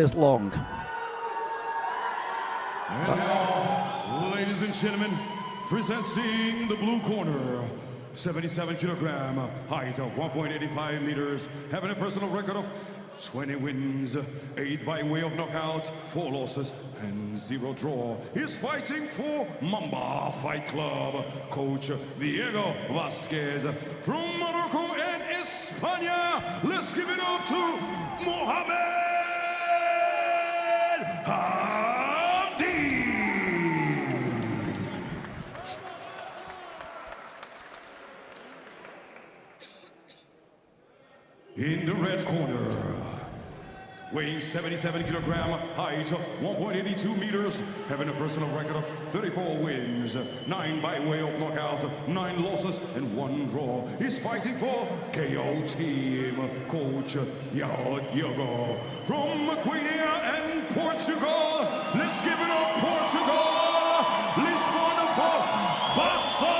Is long. And now, ladies and gentlemen, presenting the blue corner, 77 kilogram, height of 1.85 meters, having a personal record of 20 wins, 8 by way of knockouts, 4 losses, and 0 draw. He's fighting for Mamba Fight Club, Coach Diego Vasquez. From Morocco and España, let's give it up to Mohammed Hamdi. In the red corner, weighing 77 kilogram, height 1.82 meters, having a personal record of 34 wins, 9 by way of knockout, 9 losses, and 1 draw. He's fighting for KO Team, Coach Diego. From Guinea and Portugal, let's give it up, Portugal! Lisbon for Basso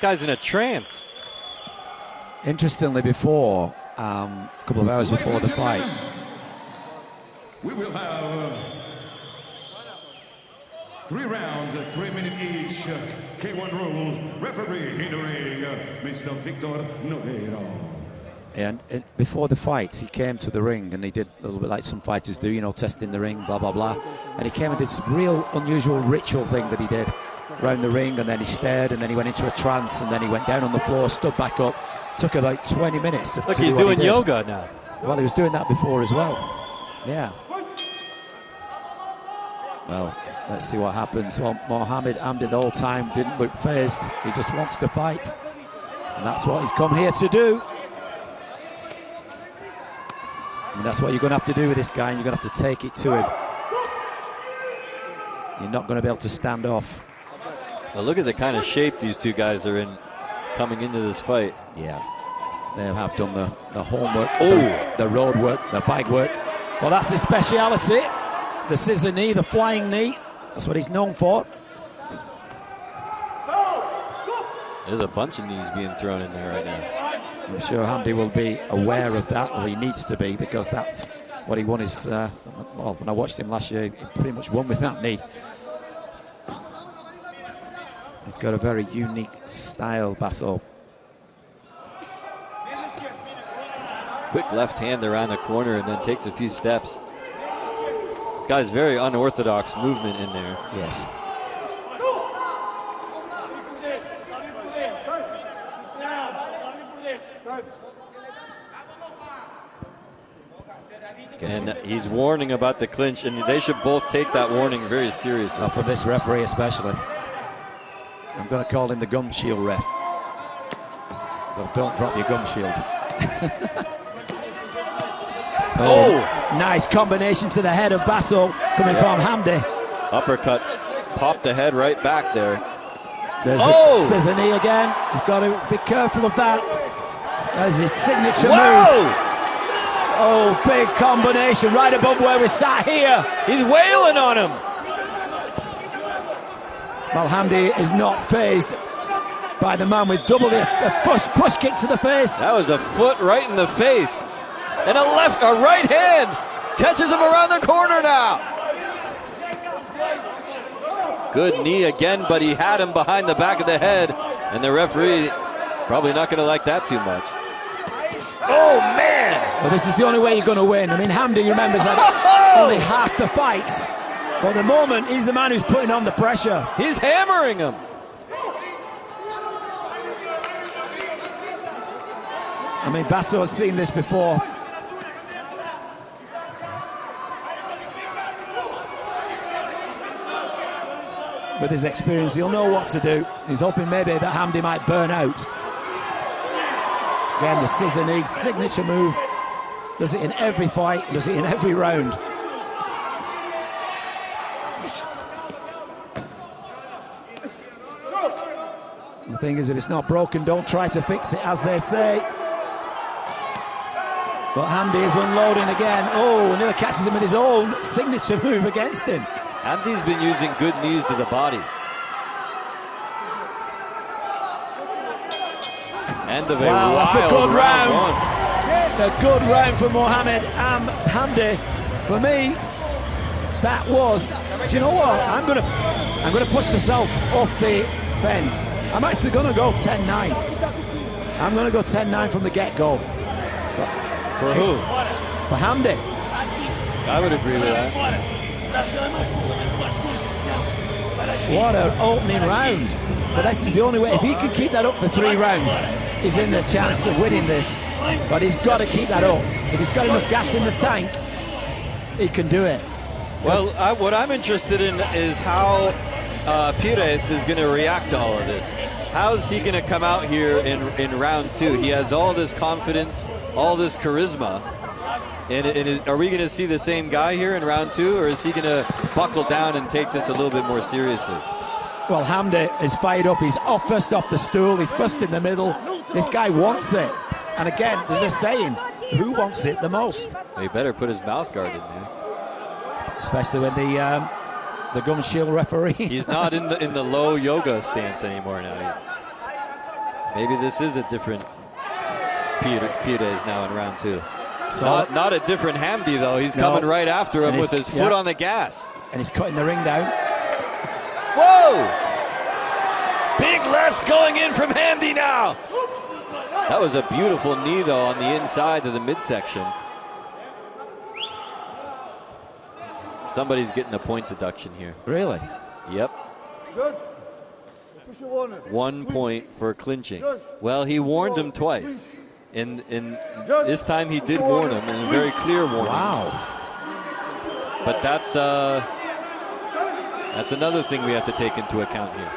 Guy's in a trance. Interestingly, before a couple of hours before the fight, we will have 3 rounds, 3 minutes each. K1 rules. Referee in the ring, Mr. Victor Nogueira. and before the fights, he came to the ring and he did a little bit like some fighters do, you know, testing the ring, blah blah blah. And he came and did some real unusual ritual thing that he did around the ring, and then he stared, and then he went into a trance, and then he went down on the floor, stood back up. Took about 20 minutes to Look, to he's do what doing he did. yoga now. Well, he was doing that before as well. Yeah. Well, let's see what happens. Well, Mohammed Hamdi the whole time didn't look phased. He just wants to fight, and that's what he's come here to do. And that's what you're going to have to do with this guy, and you're going to have to take it to him. You're not going to be able to stand off. Well, look at the kind of shape these two guys are in coming into this fight. Yeah, they have done the homework, Oh, the road work, the bag work. Well, that's his speciality, the scissor knee, the flying knee. That's what he's known for. there's a bunch of knees being thrown in there right now. I'm sure Hamdi will be aware of that, or he needs to be, because that's what he won his, well, when I watched him last year, he pretty much won with that knee. He's got a very unique style, Basso. Quick left hand around the corner and then takes a few steps. This guy's very unorthodox movement in there. Yes. And he's warning about the clinch, and they should both take that warning very seriously. For this referee especially. I'm going to call him the gum shield ref. Don't drop your gum shield. Oh, nice combination to the head of Basso coming from Hamdi. Uppercut, popped the head right back there. There's the scissor knee again. He's got to be careful of that. That is his signature move. Oh, big combination right above where we sat here. He's wailing on him. Well, Hamdi is not phased by the man with double the push kick to the face. That was a foot right in the face. And a right hand. Catches him around the corner now. Good knee again, but he had him behind the back of the head. And the referee probably not going to like that too much. Oh, man. Well, this is the only way you're going to win. I mean, Hamdi, remembers that only half the fights. But at the moment, he's the man who's putting on the pressure. He's hammering him. I mean, Basso has seen this before. With his experience, he'll know what to do. He's hoping maybe that Hamdi might burn out. Again, the scissor knee, signature move. Does it in every fight, does it in every round. The thing is, if it's not broken, don't try to fix it, as they say. But Hamdi is unloading again. Oh, nearly catches him with his own signature move against him. Hamdi's been using good knees to the body. End of a Wow, that's a wild good round round. one. A good round for Mohammed Hamdi. For me, that was. Do you know what? I'm gonna push myself off the fence. I'm actually gonna go 10-9. I'm gonna go 10-9 from the get-go. For who? For Hamdi. I would agree with that. What an opening round. But this is the only way. If he can keep that up for 3 rounds, he's in the chance of winning this. But he's got to keep that up. If he's got enough gas in the tank, he can do it. Well, what I'm interested in is how Pires is going to react to all of this. How is he going to come out here in round 2? He has all this confidence, all this charisma. And are we going to see the same guy here in round 2, or is he going to buckle down and take this a little bit more seriously? Well, Hamdi is fired up. He's first off the stool. He's first in the middle. This guy wants it. And again, there's a saying, who wants it the most? He better put his mouth guard in there. Especially when the gum shield referee. He's not in the low yoga stance anymore now. Maybe this is a different Pires now in round 2. So not a different Hamdi though. He's coming right after him with his foot on the gas. And he's cutting the ring down. Whoa! Big lefts going in from Hamdi now. That was a beautiful knee though on the inside to the midsection. Somebody's getting a point deduction here. Really? Yep. 1 point for clinching. Well, he warned him twice. And this time he did warn him, and a very clear warning. Wow. But that's another thing we have to take into account here.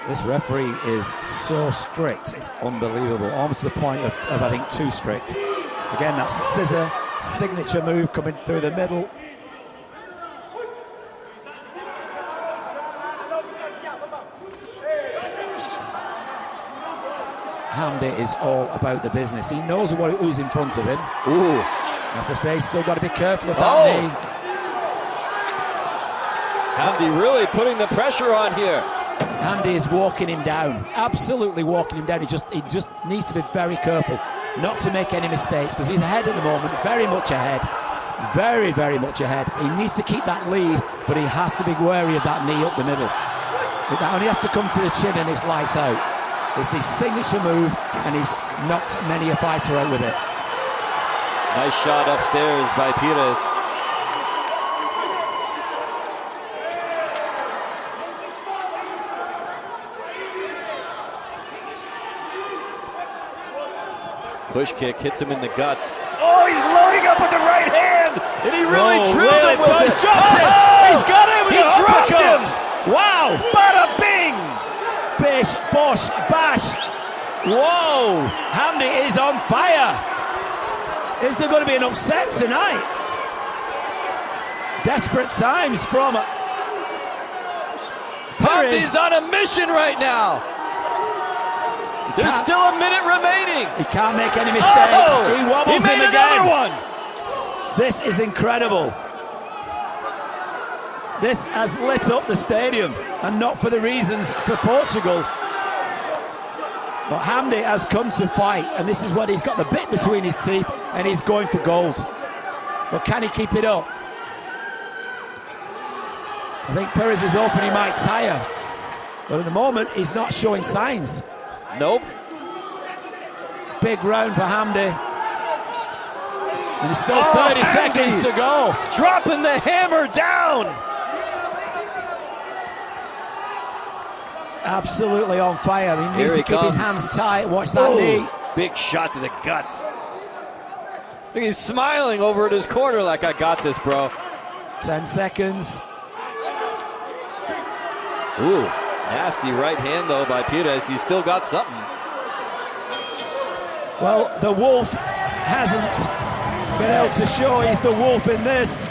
This referee is so strict. It's unbelievable. Almost to the point of I think, too strict. Again, that scissor signature move coming through the middle. Hamdi is all about the business. He knows who's in front of him. Ooh. As I say, he's still got to be careful of that knee. Hamdi really putting the pressure on here. Hamdi is walking him down. Absolutely walking him down. He just needs to be very careful not to make any mistakes because he's ahead at the moment, very much ahead. Very, very much ahead. He needs to keep that lead, but he has to be wary of that knee up the middle. That only has to come to the chin and it's lights out. It's his signature move, and he's knocked many a fighter out with it. Nice shot upstairs by Pires. Push kick hits him in the guts. Oh, he's loading up with the right hand, and he really drilled him with it. Drops him. He's got him. He dropped him. Wow! Bada bing! Bish, bosh, bash. Whoa! Hamdi is on fire. Is there going to be an upset tonight? Desperate times from Hamdi's on a mission right now. There's still a minute remaining. He can't make any mistakes. He wobbles him again. Another one. This is incredible. This has lit up the stadium, and not for the reasons for Portugal. But Hamdi has come to fight, and this is what he's got the bit between his teeth, and he's going for gold. But can he keep it up? I think Pires is open, he might tire. But at the moment, he's not showing signs. Nope. Big round for Hamdi. And there's still 30 seconds to go. Dropping the hammer down. Absolutely on fire. He needs to keep his hands tight. Watch that knee. Big shot to the guts. Look, he's smiling over at his corner like, I got this, bro. 10 seconds. Ooh, nasty right hand, though, by Pires. He's still got something. Well, the wolf hasn't been able to show he's the wolf in this.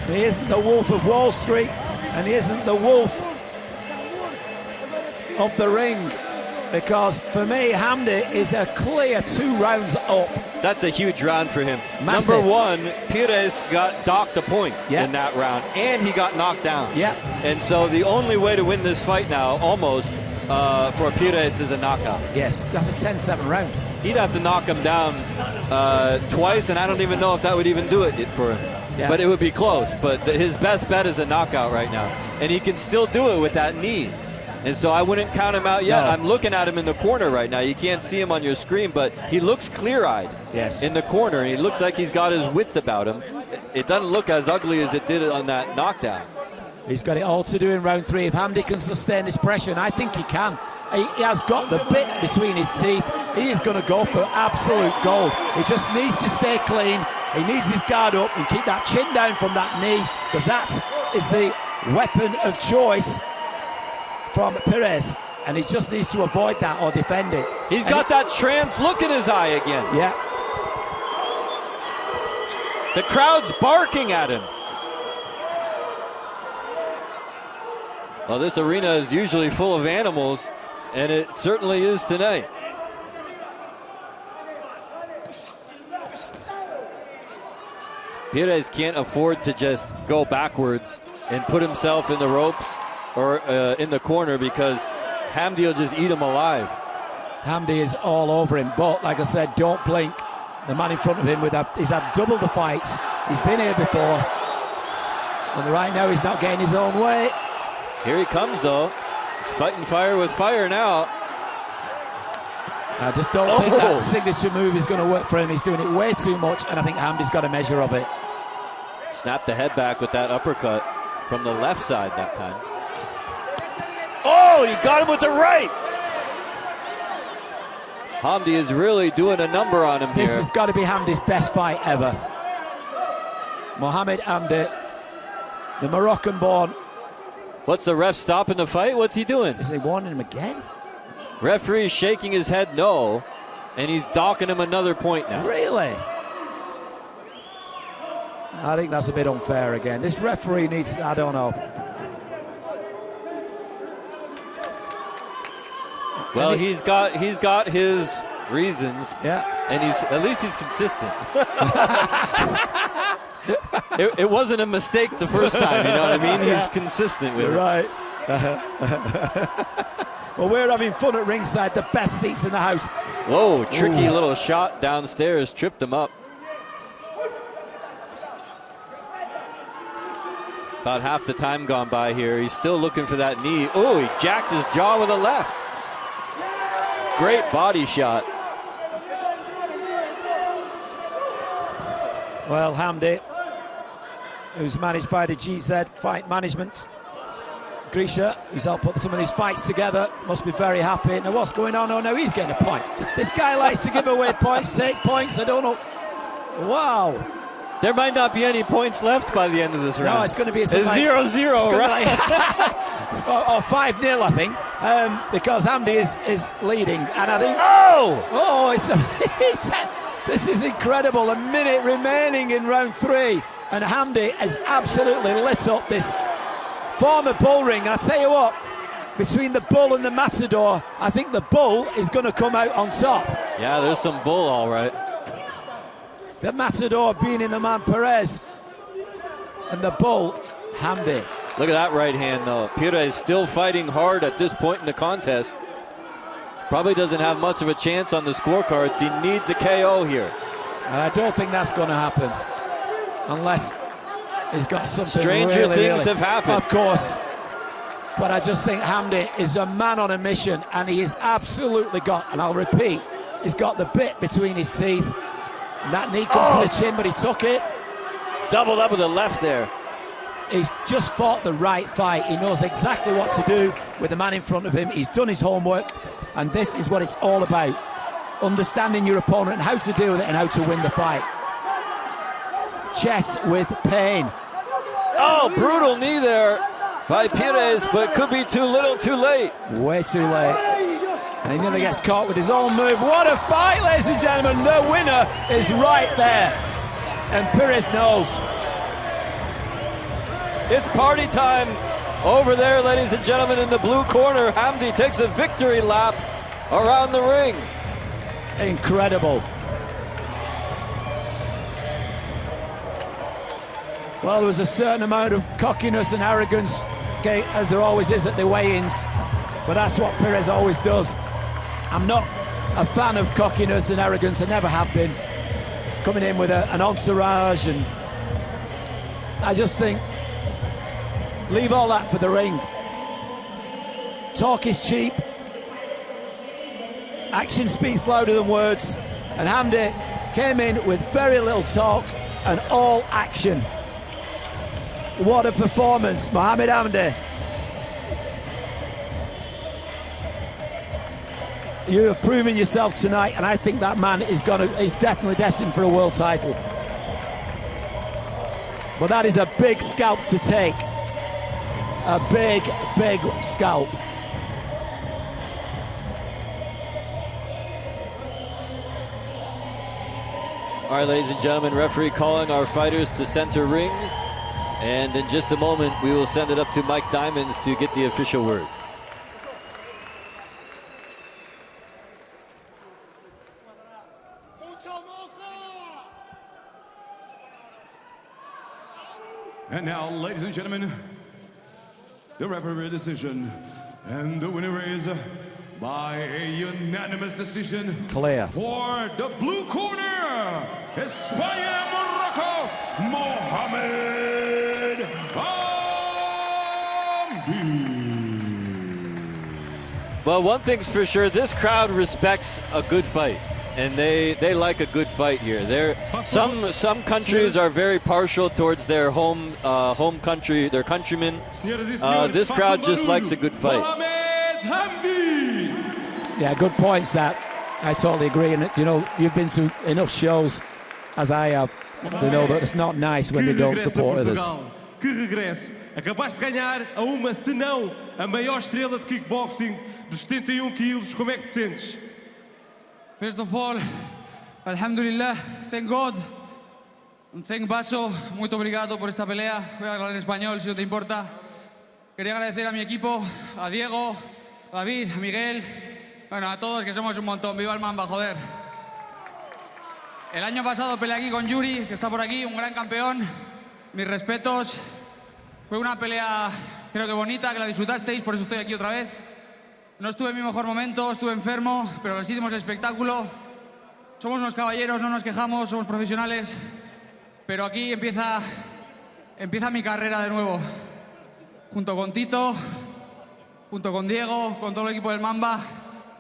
He isn't the wolf of Wall Street, and he isn't the wolf of the ring, because for me, Hamdi is a clear 2 rounds up. That's a huge round for him. Massive. Number one, Pires got docked a point in that round, and he got knocked down. Yeah. And so the only way to win this fight now, almost, for Pires is a knockout. Yes, that's a 10-7 round. He'd have to knock him down twice, and I don't even know if that would even do it for him. Yeah. But it would be close. But his best bet is a knockout right now. And he can still do it with that knee. And so I wouldn't count him out yet. No. I'm looking at him in the corner right now. You can't see him on your screen, but he looks clear-eyed in the corner. And he looks like he's got his wits about him. It doesn't look as ugly as it did on that knockdown. He's got it all to do in round 3. If Hamdi can sustain this pressure, and I think he can, he has got the bit between his teeth. He is going to go for absolute gold. He just needs to stay clean. He needs his guard up and keep that chin down from that knee, because that is the weapon of choice from Pires, and he just needs to avoid that or defend it. He's got that trance look in his eye again. Yeah. The crowd's barking at him. Well, this arena is usually full of animals, and it certainly is tonight. Pires can't afford to just go backwards and put himself in the ropes or in the corner, because Hamdi will just eat him alive. Hamdi is all over him, but like I said, don't blink. The man in front of him, he's had double the fights. He's been here before, and right now he's not getting his own way. Here he comes, though. He's fighting fire with fire now. I just don't think that signature move is going to work for him. He's doing it way too much, and I think Hamdi's got a measure of it. Snapped the head back with that uppercut from the left side that time. Oh, he got him with the right. Hamdi is really doing a number on him here. This has got to be Hamdi's best fight ever. Mohammed Hamdi, the Moroccan-born. What's the ref stopping the fight? What's he doing? Is he warning him again? Referee shaking his head no, and he's docking him another point now. Really? I think that's a bit unfair again. This referee needs, I don't know. Well, he's got his reasons. Yeah. And at least he's consistent. It wasn't a mistake the first time, you know what I mean? He's consistent with it. Right. Well, we're having fun at ringside, the best seats in the house. Whoa, tricky little shot downstairs, tripped him up. About half the time gone by here. He's still looking for that knee. Oh, he jacked his jaw with a left. Great body shot. Well, Hamdi, who's managed by the GZ Fight Management, Grisha, who's helped put some of these fights together, must be very happy. Now, what's going on? Oh, no, he's getting a point. This guy likes to give away points, take points. I don't know. Wow. There might not be any points left by the end of this round. No, it's going to be a 0-0, right? or 5-0, I think, because Hamdi is leading, and I think. This is incredible. A minute remaining in round 3, and Hamdi has absolutely lit up this former bull ring. And I tell you what, between the bull and the matador, I think the bull is going to come out on top. Yeah, there's some bull, all right. The matador being in the man Pires, and the bull Hamdi. Look at that right hand, though. Pires is still fighting hard at this point in the contest. Probably doesn't have much of a chance on the scorecards. He needs a KO here. And I don't think that's going to happen unless he's got something. Stranger things have happened. Of course. But I just think Hamdi is a man on a mission, and he has absolutely got, and I'll repeat, he's got the bit between his teeth. And that knee comes to the chin, but he took it. Doubled up with the left there. He's just fought the right fight. He knows exactly what to do with the man in front of him. He's done his homework, and this is what it's all about. Understanding your opponent and how to deal with it and how to win the fight. Chess with pain. Oh, brutal knee there by Pires, but could be too little, too late. Way too late. And he nearly gets caught with his own move. What a fight, ladies and gentlemen. The winner is right there. And Pires knows. It's party time over there, ladies and gentlemen, in the blue corner. Hamdi takes a victory lap around the ring. Incredible. Well, there was a certain amount of cockiness and arrogance, okay, as there always is at the weigh-ins. but that's what Pires always does. I'm not a fan of cockiness and arrogance, I never have been. Coming in with an entourage, and I just think, leave all that for the ring. Talk is cheap, action speaks louder than words, and Hamdi came in with very little talk and all action. What a performance, Mohammed Hamdi. You have proven yourself tonight, and I think that man is definitely destined for a world title. But that is a big scalp to take. A big, big scalp. All right, ladies and gentlemen, referee calling our fighters to center ring. And in just a moment, we will send it up to Mike Diamonds to get the official word. And now, ladies and gentlemen, the referee decision. And the winner is, by a unanimous decision, Clear. For the blue corner, España, Morocco, Mohammed Hamdi. Well, one thing's for sure, this crowd respects a good fight. And they like a good fight here. Some countries are very partial towards their home country, their countrymen. This crowd just likes a good fight. Mohammed Hamdi. Yeah, good points that. I totally agree. And you know, you've been to enough shows, as I have, to know that it's not nice when they don't support others. Que regresso. Acabaste de ganhar a uma, se não a maior estrela de kickboxing dos 71 quilos. Como é que te sentes? First of all, alhamdulillah, thank God, and thank Basso, muito obrigado por esta pelea. Voy a hablar en español, si no te importa. Quería agradecer a mi equipo, a Diego, a David, a Miguel, bueno, a todos, que somos un montón. Viva el Mamba, joder. El año pasado peleé aquí con Yuri, que está por aquí, un gran campeón. Mis respetos. Fue una pelea, creo que bonita, que la disfrutasteis, por eso estoy aquí otra vez. No estuve en mi mejor momento, estuve enfermo, pero les hicimos el espectáculo. Somos unos caballeros, no nos quejamos, somos profesionales. Pero aquí empieza mi carrera de nuevo. Junto con Tito, junto con Diego, con todo el equipo del Mamba.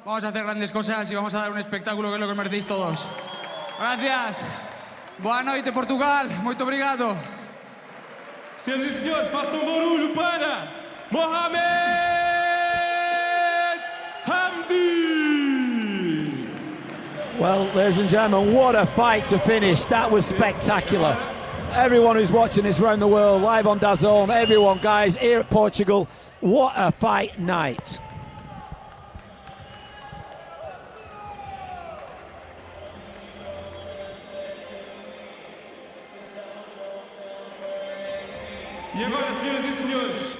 Vamos a hacer grandes cosas y vamos a dar un espectáculo que es lo que merecéis todos. Gracias. Boa noite, Portugal. Muito obrigado. Senhoras e senhores, façam barulho para Mohammed Hamdi! Well, ladies and gentlemen, what a fight to finish. That was spectacular. Everyone who's watching this around the world, live on DAZN, everyone, guys, here at Portugal, what a fight night. E agora, senhoras e senhores,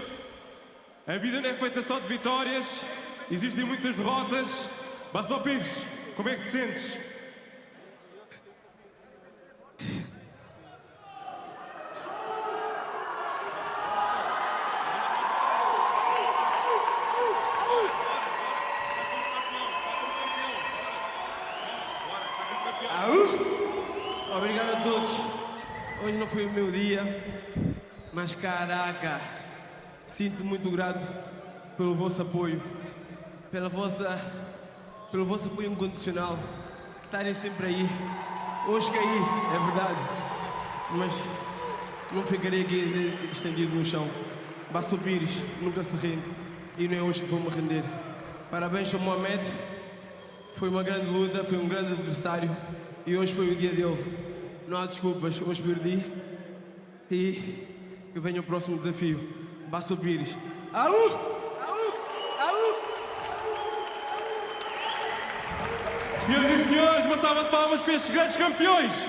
a vida não é feita só de vitórias, existem muitas derrotas. Basso Pires, como é que te sentes? Obrigado a todos. Hoje não foi o meu dia, mas caraca, sinto muito grato pelo vosso apoio, pelo vosso apoio incondicional, estarem sempre aí. Hoje caí, é verdade, mas não ficarei aqui estendido no chão. Basso Pires nunca se rende e não é hoje que vou me render. Parabéns ao Mohamed, foi uma grande luta, foi um grande adversário e hoje foi o dia dele. Não há desculpas, hoje perdi e que venha o próximo desafio. Basso Pires. Au! Au! Au! Senhoras e senhores, uma salva de palmas para estes grandes campeões!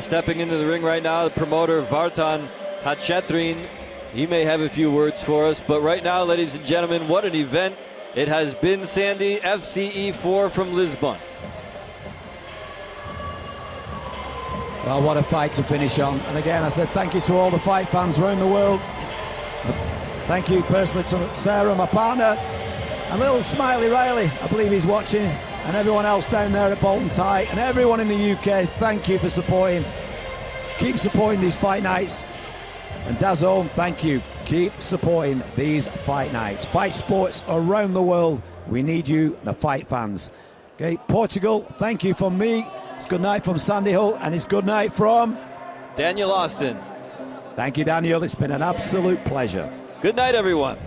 Stepping into the ring right now, the promoter Vartan Hatchetrin. He may have a few words for us, but right now, ladies and gentlemen, what an event it has been, Sandy. FCE4 from Lisbon. Well, what a fight to finish on. And again, I said thank you to all the fight fans around the world. Thank you personally to Sarah, my partner, and little Smiley Riley, I believe he's watching, and everyone else down there at Bolton Tie, and everyone in the UK, thank you for supporting. Keep supporting these fight nights. And DAZN, thank you. Keep supporting these fight nights. Fight sports around the world. We need you, the fight fans. Okay, Portugal, thank you from me. It's good night from Sandy Hull, and it's good night from Daniel Austin. Thank you, Daniel. It's been an absolute pleasure. Good night, everyone.